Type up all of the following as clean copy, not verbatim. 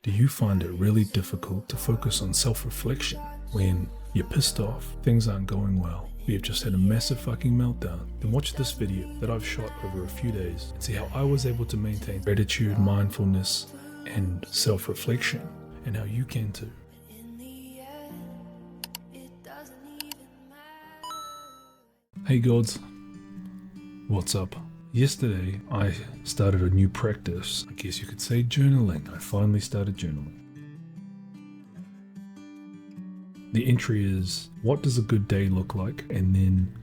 Do you find it really difficult to focus on self-reflection when you're pissed off, things aren't going well, or you've just had a massive fucking meltdown? Then watch this video that I've shot over a few days and see how I was able to maintain gratitude, mindfulness, and self-reflection, and how you can too. Hey gods, what's up? Yesterday I started a new practice, I guess you could say journaling. I finally started journaling. The entry is, what does a good day look like? And then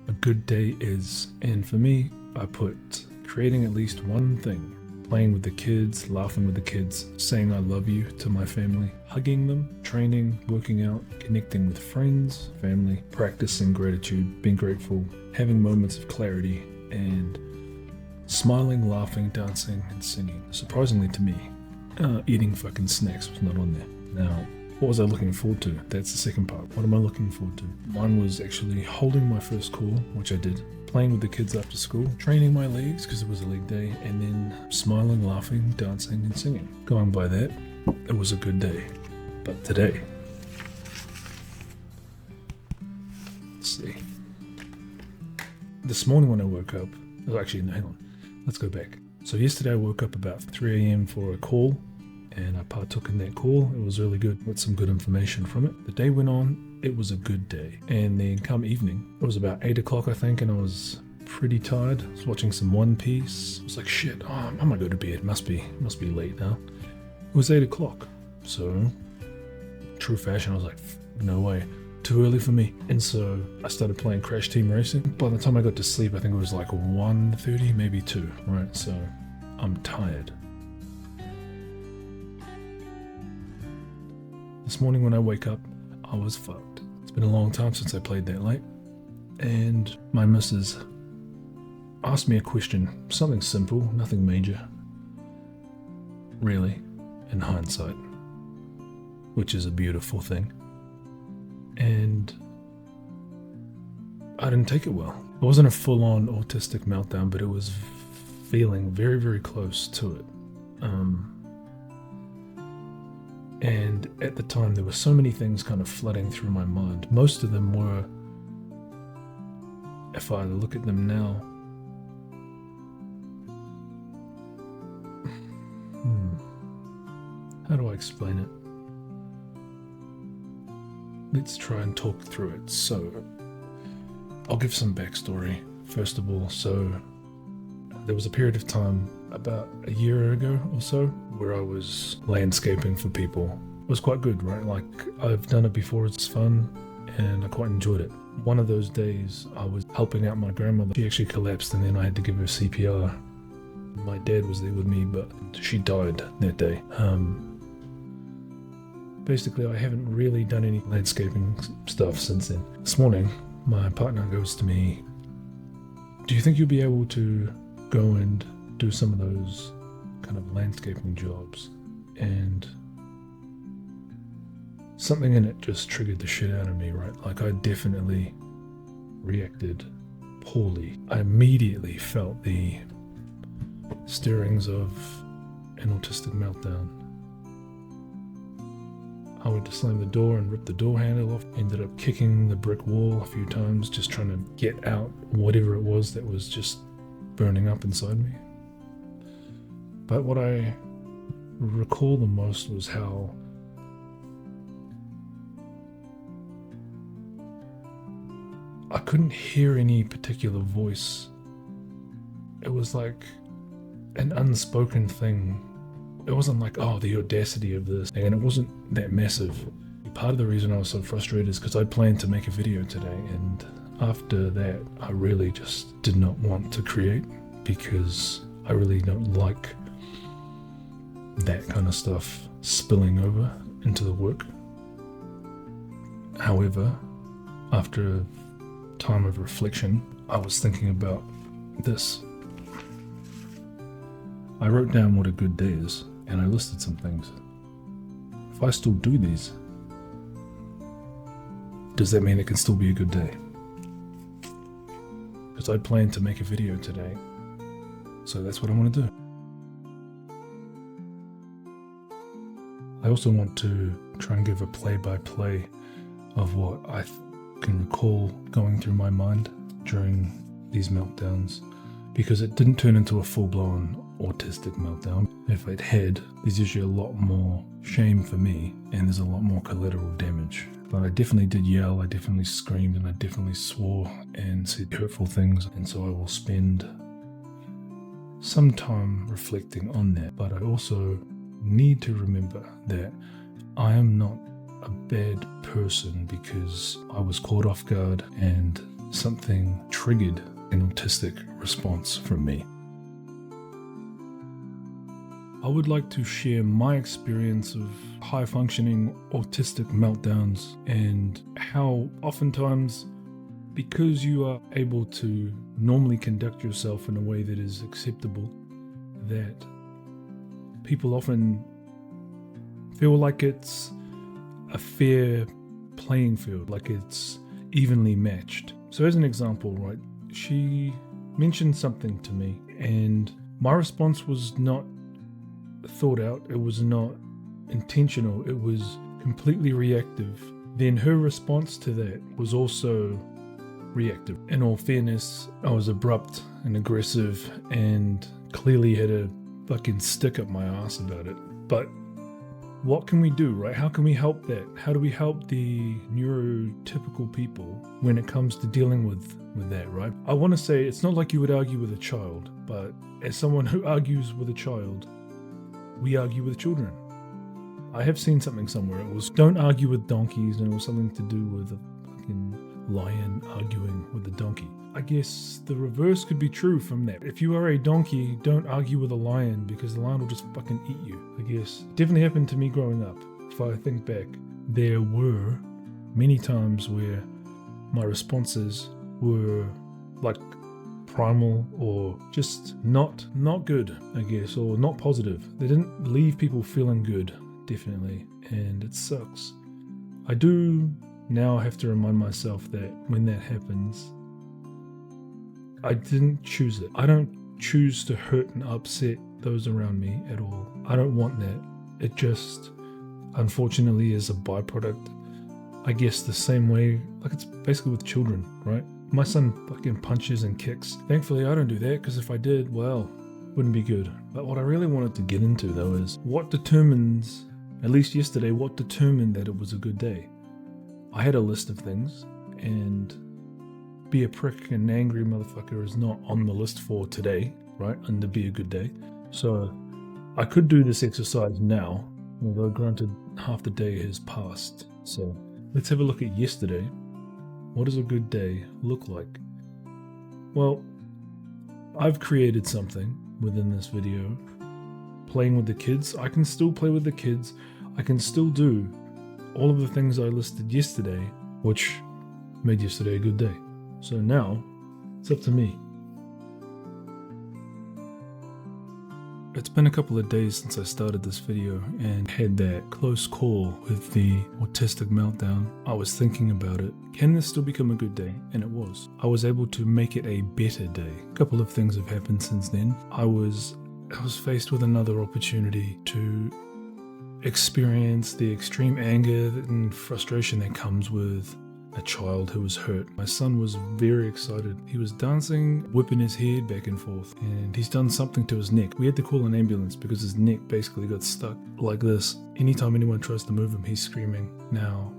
a good day is, and for me, I put creating at least one thing. Playing with the kids, laughing with the kids, saying I love you to my family, hugging them, training, working out, connecting with friends, family, practicing gratitude, being grateful, having moments of clarity, and smiling, laughing, dancing, and singing. Surprisingly to me, eating fucking snacks was not on there. Now, what was I looking forward to? That's the second part. What am I looking forward to? Mine was actually holding my first call, which I did, playing with the kids after school, training my legs because it was a leg day, and then smiling, laughing, dancing, and singing. Going by that, it was a good day. But today, let's see. This morning when I woke up, hang on, let's go back. So yesterday I woke up about 3 a.m. for a call, and I partook in that call. It was really good, with some good information from it. The day went on, it was a good day. And then come evening, it was about 8 o'clock I think, and I was pretty tired. I was watching some One Piece. I was like, shit, I'm gonna go to bed. Must be late now. It was 8 o'clock. So, true fashion, I was like, no way. Too early for me. And so I started playing Crash Team Racing. By the time I got to sleep, I think it was like 1:30, maybe 2, right? So I'm tired. This morning when I wake up, I was fucked. It's been a long time since I played that late. And my missus asked me a question, something simple, nothing major. Really, in hindsight, which is a beautiful thing. And I didn't take it well. It wasn't a full-on autistic meltdown, but it was feeling very, very close to it. And at the time, there were so many things kind of flooding through my mind. Most of them were, if I look at them now, how do I explain it? Let's try and talk through it. So, I'll give some backstory. First of all, so there was a period of time about a year ago or so where I was landscaping for people. It was quite good, right? Like, I've done it before, it's fun, and I quite enjoyed it. One of those days, I was helping out my grandmother. She actually collapsed and then I had to give her CPR. My dad was there with me, but she died that day. Basically, I haven't really done any landscaping stuff since then. This morning, my partner goes to me, do you think you'll be able to go and do some of those kind of landscaping jobs? And something in it just triggered the shit out of me, right? Like, I definitely reacted poorly. I immediately felt the stirrings of an autistic meltdown. I went to slam the door and rip the door handle off. Ended up kicking the brick wall a few times, just trying to get out whatever it was that was just burning up inside me. But what I recall the most was how I couldn't hear any particular voice. It was like an unspoken thing. It wasn't like, oh, the audacity of this, and it wasn't that massive. Part of the reason I was so frustrated is because I planned to make a video today, and after that, I really just did not want to create because I really don't like that kind of stuff spilling over into the work. However, after a time of reflection, I was thinking about this. I wrote down what a good day is, and I listed some things. If I still do these, does that mean it can still be a good day? Because I planned to make a video today, so that's what I want to do. I also want to try and give a play-by-play of what I can recall going through my mind during these meltdowns, because it didn't turn into a full-blown autistic meltdown. If it had, there's usually a lot more shame for me, and there's a lot more collateral damage. But I definitely did yell, I definitely screamed, and I definitely swore and said hurtful things, and so I will spend some time reflecting on that. But I also need to remember that I am not a bad person because I was caught off guard and something triggered an autistic response from me. I would like to share my experience of high-functioning autistic meltdowns and how oftentimes, because you are able to normally conduct yourself in a way that is acceptable, that people often feel like it's a fair playing field, like it's evenly matched. So as an example, right, she mentioned something to me and my response was not thought out, it was not intentional, it was completely reactive. Then her response to that was also reactive. In all fairness, I was abrupt and aggressive and clearly had a fucking stick up my ass about it. But what can we do, right? How can we help that? How do we help the neurotypical people when it comes to dealing with that, right? I want to say it's not like you would argue with a child, but as someone who argues with a child, we argue with children. I have seen something somewhere. It was don't argue with donkeys, and it was something to do with a fucking lion arguing with a donkey. I guess the reverse could be true from that. If you are a donkey, don't argue with a lion because the lion will just fucking eat you. I guess it definitely happened to me growing up. If I think back, there were many times where my responses were like primal or just not good, I guess, or not positive. They didn't leave people feeling good, definitely, and it sucks. I do now have to remind myself that when that happens, I didn't choose it. I don't choose to hurt and upset those around me at all. I don't want that. It just, unfortunately, is a byproduct. I guess the same way, like it's basically with children, right? My son fucking punches and kicks. Thankfully, I don't do that, because if I did, well, wouldn't be good. But what I really wanted to get into, though, is what determines, at least yesterday, what determined that it was a good day. I had a list of things, and be a prick and angry motherfucker is not on the list for today, right? And to be a good day. So I could do this exercise now, although granted half the day has passed. So let's have a look at yesterday. What does a good day look like? Well, I've created something within this video. Playing with the kids. I can still play with the kids. I can still do all of the things I listed yesterday, which made yesterday a good day. So now, it's up to me. It's been a couple of days since I started this video and had that close call with the autistic meltdown. I was thinking about it. Can this still become a good day? And it was. I was able to make it a better day. A couple of things have happened since then. I was faced with another opportunity to experience the extreme anger and frustration that comes with a child who was hurt. My son was very excited. He was dancing, whipping his head back and forth, and he's done something to his neck. We had to call an ambulance because his neck basically got stuck like this. Anytime anyone tries to move him, he's screaming. Now,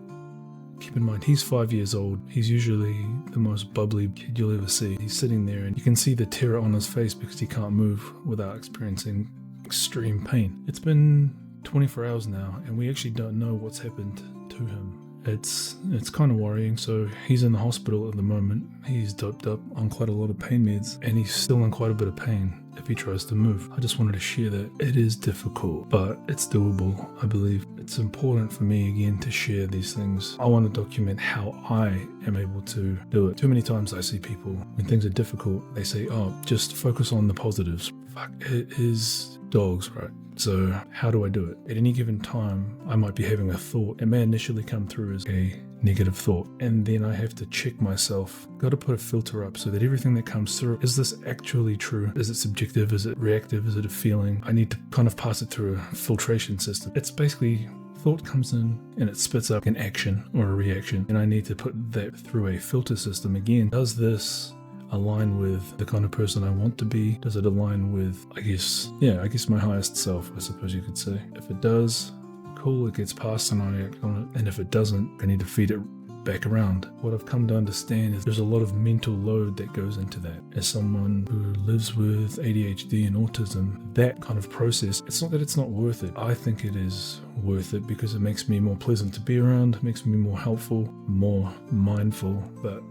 keep in mind, he's 5 years old. He's usually the most bubbly kid you'll ever see. He's sitting there and you can see the terror on his face because he can't move without experiencing extreme pain. It's been 24 hours now, and we actually don't know what's happened to him. It's kind of worrying. So he's in the hospital at the moment. He's doped up on quite a lot of pain meds, and he's still in quite a bit of pain if he tries to move. I just wanted to share that. It is difficult, but it's doable, I believe. It's important for me, again, to share these things. I want to document how I am able to do it. Too many times I see people, when things are difficult, they say, oh, just focus on the positives. It is dogs, right? So how do I do it? At any given time, I might be having a thought. It may initially come through as a negative thought, and then I have to check myself. Got to put a filter up so that everything that comes through, is this actually true? Is it subjective? Is it reactive? Is it a feeling? I need to kind of pass it through a filtration system. It's basically thought comes in and it spits up an action or a reaction, and I need to put that through a filter system again. Does this align with the kind of person I want to be? Does it align with, I guess my highest self, I suppose you could say? If it does, cool, it gets passed and I act on it. And if it doesn't, I need to feed it back around. What I've come to understand is there's a lot of mental load that goes into that. As someone who lives with ADHD and autism, that kind of process, it's not that it's not worth it. I think it is worth it because it makes me more pleasant to be around, makes me more helpful, more mindful. But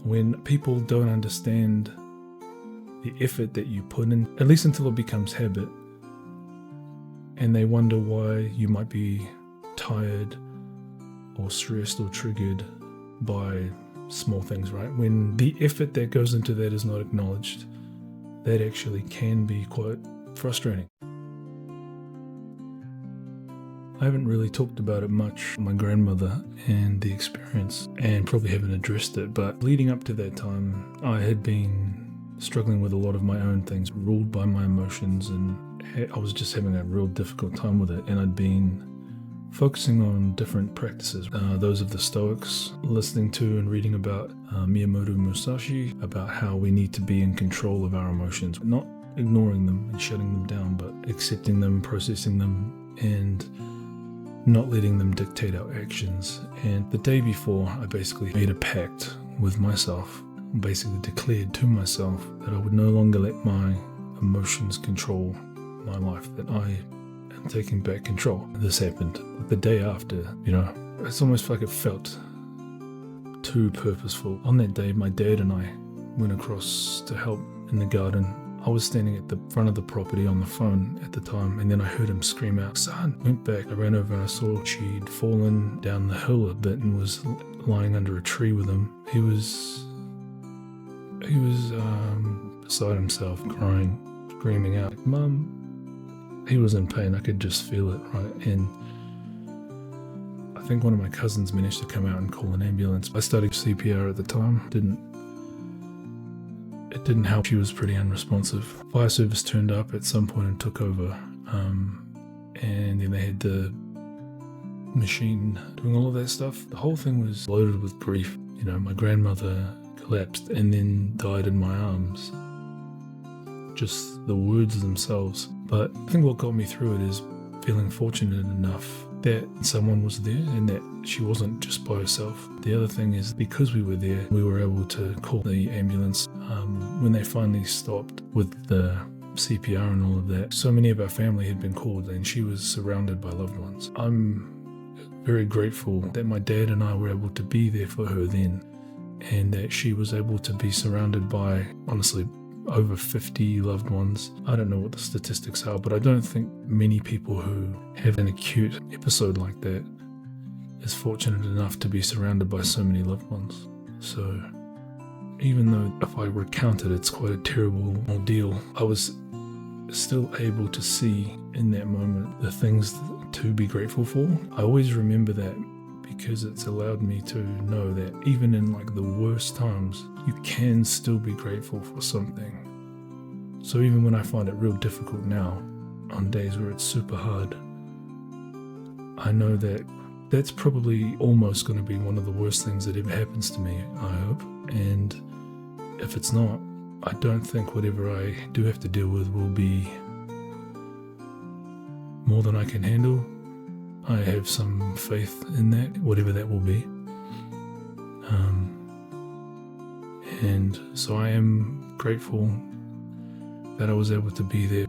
when people don't understand the effort that you put in, at least until it becomes habit, and they wonder why you might be tired or stressed or triggered by small things, right? When the effort that goes into that is not acknowledged, that actually can be quite frustrating. I haven't really talked about it much, my grandmother and the experience, and probably haven't addressed it, but leading up to that time, I had been struggling with a lot of my own things, ruled by my emotions, and I was just having a real difficult time with it, and I'd been focusing on different practices, those of the Stoics, listening to and reading about Miyamoto Musashi, about how we need to be in control of our emotions, not ignoring them and shutting them down, but accepting them, processing them, and not letting them dictate our actions. And the day before, I basically made a pact with myself, basically declared to myself that I would no longer let my emotions control my life, that I am taking back control. This happened the day after, it's almost like it felt too purposeful. On that day, my dad and I went across to help in the garden. I was standing at the front of the property on the phone at the time, and then I heard him scream out, "Son!" Went back, I ran over and I saw she'd fallen down the hill a bit and was lying under a tree with him. He was beside himself, crying, screaming out, "Mum!" He was in pain, I could just feel it, right? And I think one of my cousins managed to come out and call an ambulance. I studied CPR at the time, It didn't help. She was pretty unresponsive. Fire service turned up at some point and took over. And then they had the machine doing all of that stuff. The whole thing was loaded with grief. My grandmother collapsed and then died in my arms. Just the words themselves. But I think what got me through it is feeling fortunate enough that someone was there and that she wasn't just by herself. The other thing is, because we were there, we were able to call the ambulance. When they finally stopped with the CPR and all of that, so many of our family had been called and she was surrounded by loved ones. I'm very grateful that my dad and I were able to be there for her then, and that she was able to be surrounded by, honestly, over 50 loved ones. I don't know what the statistics are, but I don't think many people who have an acute episode like that is fortunate enough to be surrounded by so many loved ones. So even though if I recount it, it's quite a terrible ordeal, I was still able to see in that moment the things to be grateful for. I always remember that because it's allowed me to know that even in the worst times, you can still be grateful for something. So even when I find it real difficult now, on days where it's super hard, I know that that's probably almost going to be one of the worst things that ever happens to me, I hope. And if it's not, I don't think whatever I do have to deal with will be more than I can handle. I have some faith in that, whatever that will be. And so I am grateful that I was able to be there.